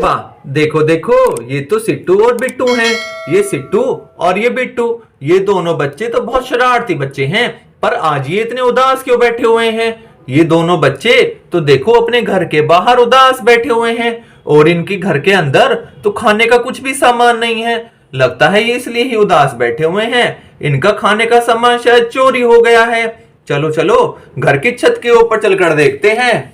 वाह, देखो देखो, ये तो सिट्टू और बिट्टू हैं। ये सिट्टू और ये बिट्टू, ये दोनों बच्चे तो बहुत शरारती बच्चे हैं। पर आज ये इतने उदास क्यों बैठे हुए हैं? ये दोनों बच्चे तो देखो अपने घर के बाहर उदास बैठे हुए हैं, और इनके घर के अंदर तो खाने का कुछ भी सामान नहीं है। लगता है ये इसलिए ही उदास बैठे हुए हैं, इनका खाने का सामान शायद चोरी हो गया है। चलो चलो घर की छत के ऊपर चलकर देखते हैं।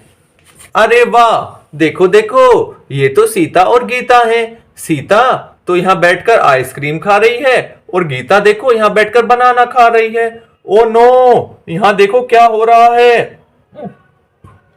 अरे वाह, देखो देखो, ये तो सीता और गीता है। सीता तो यहाँ बैठकर आइसक्रीम खा रही है, और गीता देखो यहाँ बैठकर बनाना खा रही है। ओ नो, यहाँ देखो क्या हो रहा है।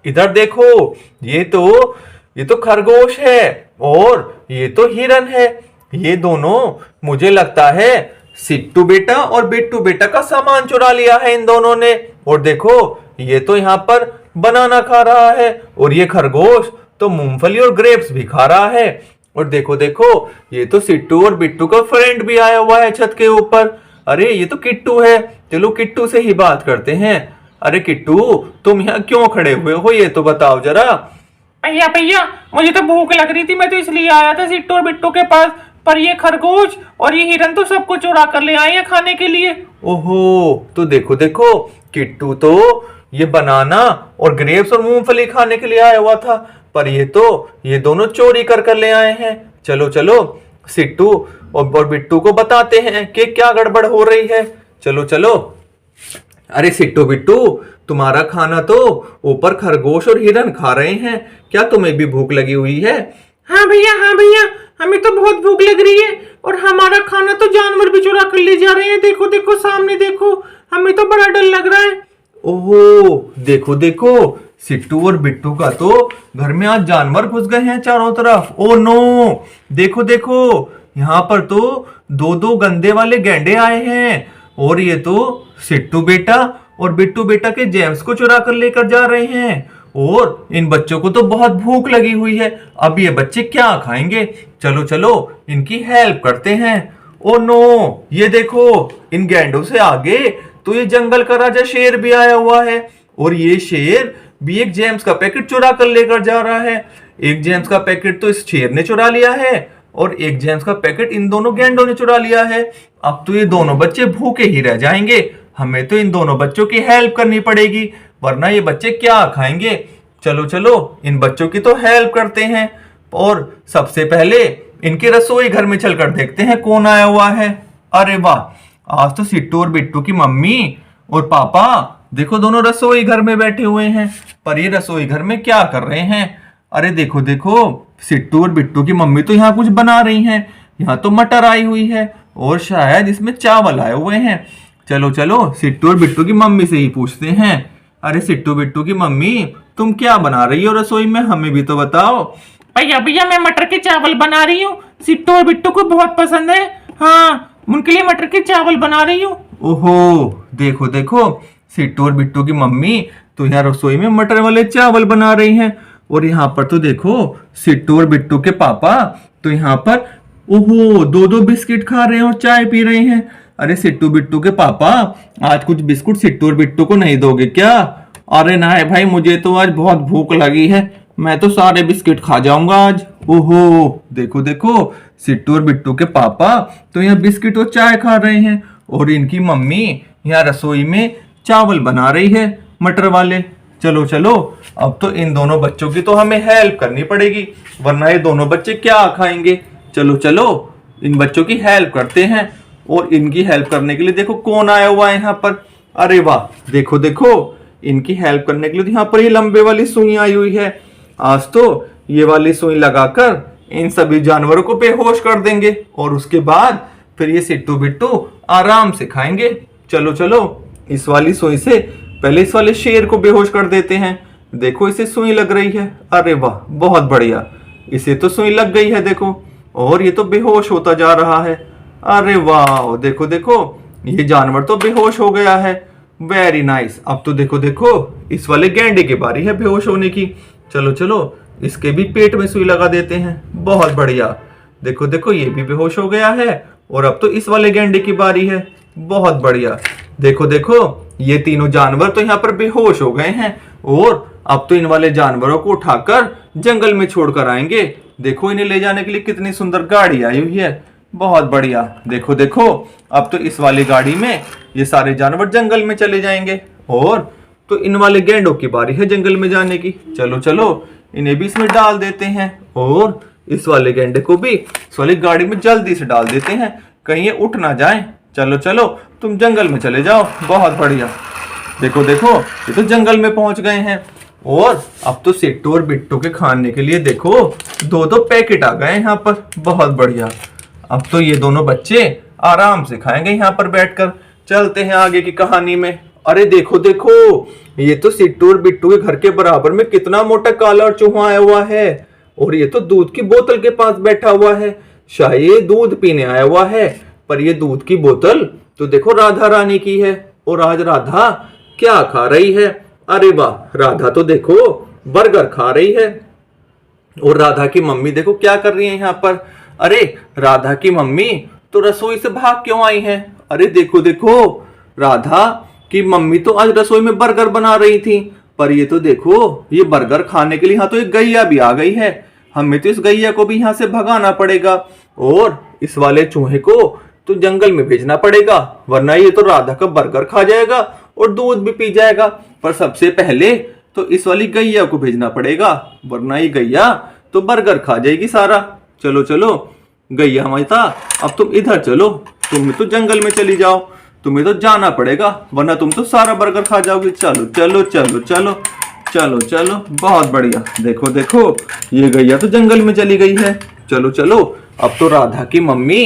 इधर देखो, ये तो खरगोश है, और ये तो हिरन है। ये दोनों मुझे लगता है सिट्टू बेटा और बिट्टू बेटा का सामान चुरा लिया है इन दोनों ने। और देखो, ये तो यहाँ पर बनाना खा रहा है, और ये खरगोश तो मूंगफली और ग्रेप्स भी खा रहा है। और देखो देखो, ये तो सिट्टू और बिट्टू का फ्रेंड भी आया हुआ है छत के ऊपर। अरे ये तो किट्टू है, चलो किट्टू से ही बात करते हैं। अरे किट्टू, तुम यहाँ क्यों खड़े हुए हो, ये तो बताओ जरा। भैया भैया, मुझे तो भूख लग रही थी, मैं तो इसलिए आया था सिट्टू और बिट्टू के पास। पर ये खरगोश और ये हिरन तो सबको चुरा कर ले आए हैं खाने के लिए। ओहो, तो देखो देखो, किट्टू तो ये बनाना और ग्रेप्स और मूंगफली खाने के लिए आया हुआ था, पर ये दोनों चोरी कर ले आए हैं। चलो चलो सिट्टू और बिट्टू को बताते हैं कि क्या गड़बड़ हो रही है। चलो चलो। अरे सिट्टू बिट्टू, तुम्हारा खाना तो ऊपर खरगोश और हिरन खा रहे हैं, क्या तुम्हें भी भूख लगी हुई है? हाँ भैया, हमें तो बहुत भूख लग रही है, और हमारा खाना तो जानवर भी चुरा कर ले जा रहे हैं। देखो देखो सामने देखो, हमें तो बड़ा डर लग रहा है। ओहो, देखो देखो, सिट्टू और बिट्टू का तो घर में आज जानवर घुस गए हैं चारों तरफ। ओ नो, देखो देखो, यहाँ पर तो दो दो गंदे वाले गैंडे आए हैं, और ये तो सिट्टू बेटा और बिट्टू बेटा के जेम्स को चुरा कर लेकर जा रहे हैं। और इन बच्चों को तो बहुत भूख लगी हुई है, अब ये बच्चे क्या खाएंगे? चलो चलो इनकी हेल्प करते हैं। ओ नो, ये देखो, इन गैंडों से आगे तो ये जंगल का राजा शेर भी आया हुआ है, और ये शेर भी एक जेम्स का पैकेट चुरा कर लेकर जा रहा है। एक जेम्स का पैकेट तो इस शेर ने चुरा लिया है, और एक जेम्स का पैकेट इन दोनों गैंडों ने चुरा लिया है। अब तो ये दोनों बच्चे भूखे ही रह जाएंगे। हमें तो इन दोनों बच्चों की हेल्प करनी पड़ेगी, वरना ये बच्चे क्या खाएंगे। चलो चलो इन बच्चों की तो हेल्प करते हैं, और सबसे पहले इनके रसोई घर में चलकर देखते हैं कौन आया हुआ है। अरे वाह, आज तो सिट्टू और बिट्टू की मम्मी और पापा देखो दोनों रसोई घर में बैठे हुए हैं। पर ये रसोई घर में क्या कर रहे हैं? अरे देखो देखो, सिट्टू और बिट्टू की मम्मी तो यहाँ कुछ बना रही हैं। यहाँ तो मटर आई हुई है, और शायद इसमें चावल आए हुए हैं। चलो चलो सिट्टू और बिट्टू की मम्मी से ही पूछते हैं। अरे सिट्टू बिट्टू की मम्मी, तुम क्या बना रही हो रसोई में, हमें भी तो बताओ। भैया, मैं मटर के चावल बना रही हूँ, सिट्टू और बिट्टू को बहुत पसंद है। हाँ, उनके लिए मटर के चावल बना रही हूँ। ओहो, देखो देखो, सिट्टू और बिट्टू की मम्मी तो यहाँ रसोई में मटर वाले चावल बना रही हैं, और यहाँ पर तो देखो सिट्टू और बिट्टू के पापा तो यहाँ पर ओहो दो दो बिस्किट खा रहे हैं और चाय पी रहे हैं। अरे सिट्टू बिट्टू के पापा, आज कुछ बिस्कुट सिट्टू और बिट्टू को नहीं दोगे क्या? अरे ना है भाई, मुझे तो आज बहुत भूख लगी है, मैं तो सारे बिस्किट खा जाऊंगा आज। ओहो, देखो देखो, सिट्टू और बिट्टू के पापा तो यहाँ बिस्किट और चाय खा रहे हैं, और इनकी मम्मी यहाँ रसोई में चावल बना रही है मटर वाले। चलो चलो, अब तो इन दोनों बच्चों की तो हमें हेल्प करनी पड़ेगी, वरना ये दोनों बच्चे क्या खाएंगे। चलो चलो इन बच्चों की हेल्प करते हैं, और इनकी हेल्प करने के लिए देखो कौन आया हुआ है यहाँ पर। अरे वाह, देखो देखो, इनकी हेल्प करने के लिए यहाँ पर ये लंबे वाली सुई आई हुई है। आज तो ये वाली सुई लगाकर इन सभी जानवरों को बेहोश कर देंगे, और उसके बाद फिर ये सिट्टू बिट्टू आराम से खाएंगे। चलो चलो इस वाली सुई से पहले इस वाले शेर को बेहोश कर देते हैं। देखो इसे सुई लग रही है। अरे वाह, बहुत बढ़िया, इसे तो सुई लग गई है देखो, और ये तो बेहोश होता जा रहा है। अरे वाह, देखो देखो, ये जानवर तो बेहोश हो गया है। Very nice. अब तो देखो देखो, इस वाले गैंडे की बारी है बेहोश होने की। चलो चलो इसके भी पेट में सुई लगा देते हैं। बहुत बढ़िया, देखो देखो, ये भी बेहोश हो गया है, और अब तो इस वाले गैंडे की बारी है। बहुत बढ़िया, देखो देखो, ये तीनों जानवर तो यहाँ पर बेहोश हो गए हैं, और अब तो इन वाले जानवरों को उठाकर जंगल में छोड़कर आएंगे, देखो इन्हें ले जाने के लिए कितनी सुंदर गाड़ी आई हुई है, बहुत बढ़िया। देखो देखो, अब तो इस वाली गाड़ी में ये सारे जानवर जंगल में चले जाएंगे और तो इन वाले गैंडों की बारी है जंगल में जाने की। चलो चलो, इन्हें भी इसमें डाल देते हैं और इस वाले गैंडे को भी इस वाली गाड़ी में जल्दी से डाल देते हैं, कहीं ये उठ ना जाए। चलो चलो, तुम जंगल में चले जाओ, बहुत बढ़िया। देखो देखो, ये तो जंगल में पहुंच गए हैं और अब तो सिट्टू और बिट्टू के खाने के लिए देखो दो दो पैकेट आ गए यहाँ पर, बहुत बढ़िया। अब तो ये दोनों बच्चे आराम से खाएंगे यहाँ पर बैठकर। चलते हैं आगे की कहानी में। अरे देखो देखो, ये तो सिट्टू और बिट्टू के घर के बराबर में कितना मोटा काला और चूहा आया हुआ है और ये तो दूध की बोतल के पास बैठा हुआ है, शायद ये दूध पीने आया हुआ है। पर ये दूध की बोतल तो देखो राधा रानी की है और आज राधा क्या खा रही है? अरे वाह, राधा तो देखो बर्गर खा रही है। और राधा की मम्मी देखो क्या कर रही है यहाँ पर। अरे राधा की मम्मी तो रसोई से भाग क्यों आई है? अरे देखो देखो, राधा की मम्मी तो आज रसोई में बर्गर बना रही थी, पर ये तो देखो ये बर्गर खाने के लिए यहाँ तो एक गैया भी आ गई है। हमें तो इस गैया को भी यहाँ से भगाना पड़ेगा और इस वाले चूहे को तो जंगल में भेजना पड़ेगा, वरना ये तो राधा का बर्गर खा जाएगा और दूध भी पी जाएगा। पर सबसे पहले तो इस वाली गैया को भेजना पड़ेगा, वरना ये गैया तो बर्गर खा जाएगी सारा। चलो चलो गैया माता, अब तुम इधर चलो, तुम तो जंगल में चली जाओ, तुम्हें तो जाना पड़ेगा, वरना तुम तो सारा बर्गर खा जाओगे। चलो चलो चलो चलो चलो चलो, बहुत बढ़िया। देखो देखो, ये गैया तो जंगल में चली गई है। चलो चलो, अब तो राधा की मम्मी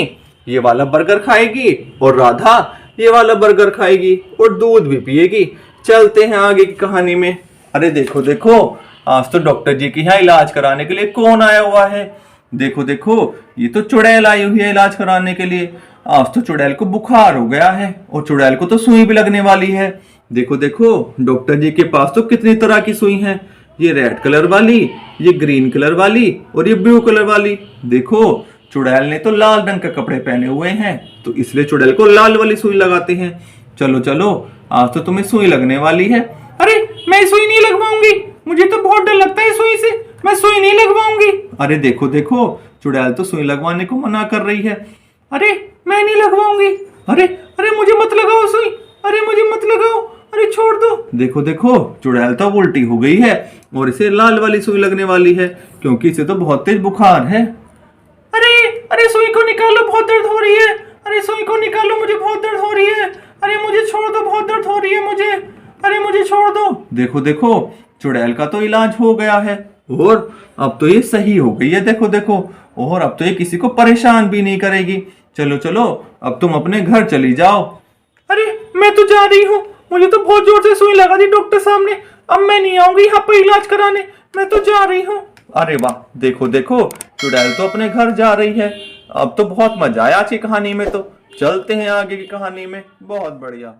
ये वाला बर्गर खाएगी और राधा ये वाला बर्गर खाएगी और दूध भी पिएगी। चलते हैं आगे की कहानी में। अरे देखो देखो, आज तो डॉक्टर जी के यहाँ इलाज कराने के लिए कौन आया हुआ है? देखो देखो, ये तो चुड़ैल आई हुई है इलाज कराने के लिए। आज तो चुड़ैल को बुखार हो गया है और चुड़ैल को तो सुई भी लगने वाली है। देखो देखो, डॉक्टर जी के पास तो कितनी तरह की सुई है, ये रेड कलर वाली, ये ग्रीन कलर वाली और ये ब्लू कलर वाली। देखो चुड़ैल ने तो लाल रंग के कपड़े पहने हुए हैं, तो इसलिए चुड़ैल को लाल वाली सुई लगाते हैं। चलो चलो, आज तो तुम्हें सुई लगने वाली है। अरे मैं सुई नहीं लगवाऊंगी, मुझे तो बहुत डर लगता है सुई से, मैं सुई नहीं लगवाऊंगी। अरे देखो देखो, चुड़ैल तो सुई लगवाने को मना कर रही है। अरे मैं नहीं लगवाऊंगी। अरे अरे मुझे मत लगाओ सुई, अरे मुझे मत लगाओ, अरे छोड़ दो। देखो देखो, चुड़ैल तो उल्टी हो गई है और इसे लाल वाली सुई लगने वाली है, क्योंकि इसे तो बहुत तेज बुखार है। अरे अरे सुई को निकालो, बहुत दर्द हो रही है। अरे सुई को निकालो, मुझे बहुत दर्द हो रही है। अरे मुझे छोड़ दो, बहुत दर्द हो रही है मुझे। अरे मुझे छोड़ दो। देखो देखो, चुड़ैल का तो इलाज हो गया है और अब तो ये सही हो गई है। देखो देखो, और अब तो ये किसी को परेशान भी नहीं करेगी। चलो चलो, अब तुम अपने घर चली जाओ। अरे मैं तो जा रही हूँ, मुझे तो बहुत जोर से सुई लगा दी डॉक्टर साहब ने। अब मैं नहीं आऊंगी यहाँ पर इलाज कराने, मैं तो जा रही हूँ। अरे वाह, देखो देखो, चुड़ैल तो अपने घर जा रही है। अब तो बहुत मजा आया आज की कहानी में। तो चलते हैं आगे की कहानी में, बहुत बढ़िया।